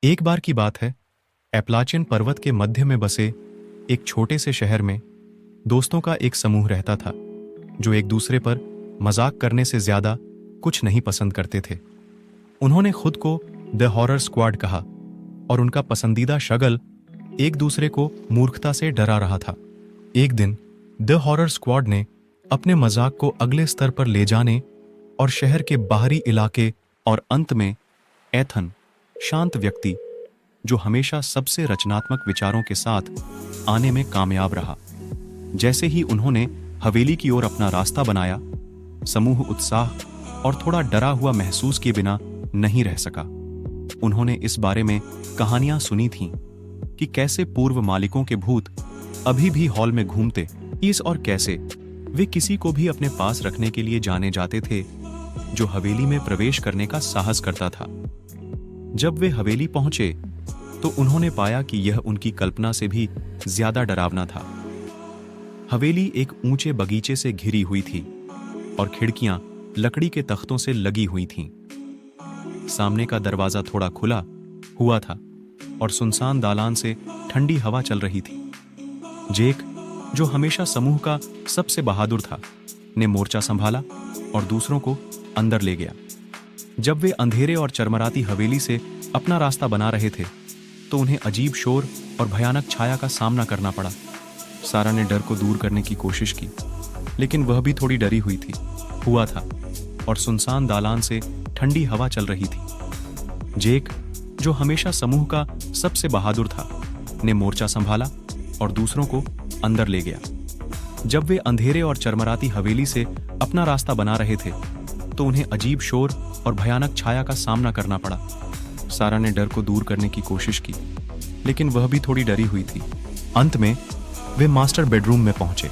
एक बार की बात है, एप्लाचियन पर्वत के मध्य में बसे एक छोटे से शहर में दोस्तों का एक समूह रहता था, जो एक दूसरे पर मजाक करने से ज्यादा कुछ नहीं पसंद करते थे। उन्होंने खुद को द हॉरर स्क्वाड कहा और उनका पसंदीदा शगल एक दूसरे को मूर्खता से डरा रहा था। एक दिन द हॉरर स्क्वाड ने अपने मजाक को अगले स्तर पर ले जाने और शहर के बाहरी इलाके और अंत में एथन, शांत व्यक्ति जो हमेशा सबसे रचनात्मक विचारों के साथ आने में कामयाब रहा। जैसे ही उन्होंने हवेली की ओर अपना रास्ता बनाया, समूह उत्साह और थोड़ा डरा हुआ महसूस किए बिना नहीं रह सका। उन्होंने इस बारे में कहानियां सुनी थीं कि कैसे पूर्व मालिकों के भूत अभी भी हॉल में घूमते इस और कैसे वे किसी को भी अपने पास रखने के लिए जाने जाते थे जो हवेली में प्रवेश करने का साहस करता था। जब वे हवेली पहुंचे तो उन्होंने पाया कि यह उनकी कल्पना से भी ज्यादा डरावना था। हवेली एक ऊंचे बगीचे से घिरी हुई थी और खिड़कियां लकड़ी के तख्तों से लगी हुई थीं। सामने का दरवाजा थोड़ा खुला हुआ था और सुनसान दालान से ठंडी हवा चल रही थी। जेक, जो हमेशा समूह का सबसे बहादुर था, ने मोर्चा संभाला और दूसरों को अंदर ले गया। जब वे अंधेरे और चरमराती हवेली से अपना रास्ता बना रहे थे तो उन्हें अजीब शोर और भयानक छाया का सामना करना पड़ा। सारा ने डर को दूर करने की कोशिश की, लेकिन वह भी थोड़ी डरी हुआ था और सुनसान दालान से ठंडी हवा चल रही थी। जेक, जो हमेशा समूह का सबसे बहादुर था, ने मोर्चा संभाला और दूसरों को अंदर ले गया। जब वे अंधेरे और चरमराती हवेली से अपना रास्ता बना रहे थे तो उन्हें अजीब शोर और भयानक छाया का सामना करना पड़ा। सारा ने डर को दूर करने की कोशिश की, लेकिन वह भी थोड़ी डरी हुई थी। अंत में वे मास्टर बेडरूम में पहुंचे,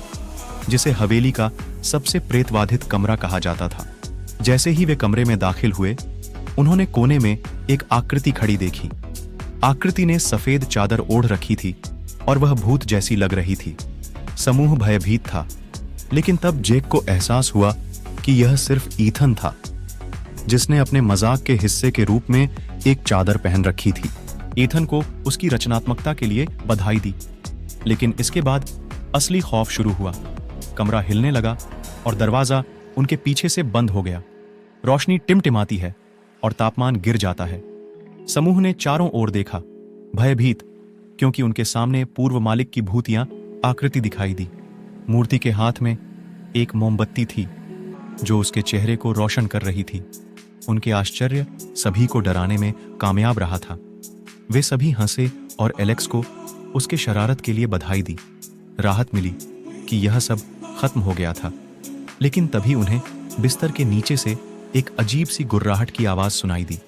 जिसे हवेली का सबसे प्रेतवाधित कमरा कहा जाता था। जैसे ही वे कमरे में दाखिल हुए, उन्होंने कोने में एक आकृति खड़ी देखी। आकृति ने सफेद चादर ओढ़ रखी थी और वह भूत जैसी लग रही थी। समूह भयभीत था, लेकिन तब जेक को एहसास हुआ कि यह सिर्फ ईथन था, जिसने अपने मजाक के हिस्से के रूप में एक चादर पहन रखी थी। ईथन को उसकी रचनात्मकता के लिए बधाई दी, लेकिन इसके बाद असली खौफ शुरू हुआ। कमरा हिलने लगा और दरवाजा उनके पीछे से बंद हो गया। रोशनी टिमटिमाती है और तापमान गिर जाता है। समूह ने चारों ओर देखा, भयभीत, क्योंकि उनके सामने पूर्व मालिक की भूतियां आकृति दिखाई दी। मूर्ति के हाथ में एक मोमबत्ती थी जो उसके चेहरे को रोशन कर रही थी। उनके आश्चर्य सभी को डराने में कामयाब रहा था। वे सभी हंसे और एलेक्स को उसके शरारत के लिए बधाई दी। राहत मिली कि यह सब खत्म हो गया था, लेकिन तभी उन्हें बिस्तर के नीचे से एक अजीब सी गुर्राहट की आवाज सुनाई दी।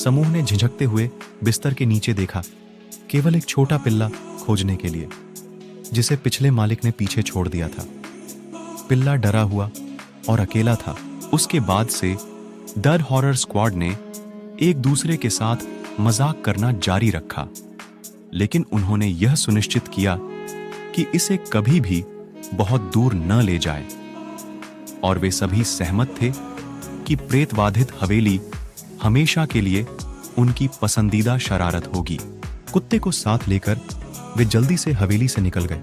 समूह ने झिझकते हुए बिस्तर के नीचे देखा, केवल एक छोटा पिल्ला खोजने के लिए, जिसे पिछले मालिक ने पीछे छोड़ दिया था। पिल्ला डरा हुआ और अकेला था। उसके बाद से द हॉरर स्क्वाड ने एक दूसरे के साथ मजाक करना जारी रखा, लेकिन उन्होंने यह सुनिश्चित किया कि इसे कभी भी बहुत दूर न ले जाए। और वे सभी सहमत थे कि प्रेतवाधित हवेली हमेशा के लिए उनकी पसंदीदा शरारत होगी। कुत्ते को साथ लेकर वे जल्दी से हवेली से निकल गए।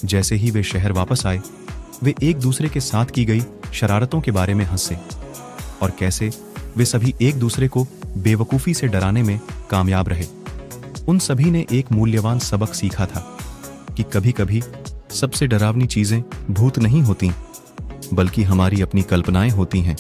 जैसे ही वे शहर वापस आए, वे एक दूसरे के साथ की गई शरारतों के बारे में हंसे और कैसे वे सभी एक दूसरे को बेवकूफी से डराने में कामयाब रहे। उन सभी ने एक मूल्यवान सबक सीखा था कि कभी-कभी सबसे डरावनी चीजें भूत नहीं होती, बल्कि हमारी अपनी कल्पनाएं होती हैं।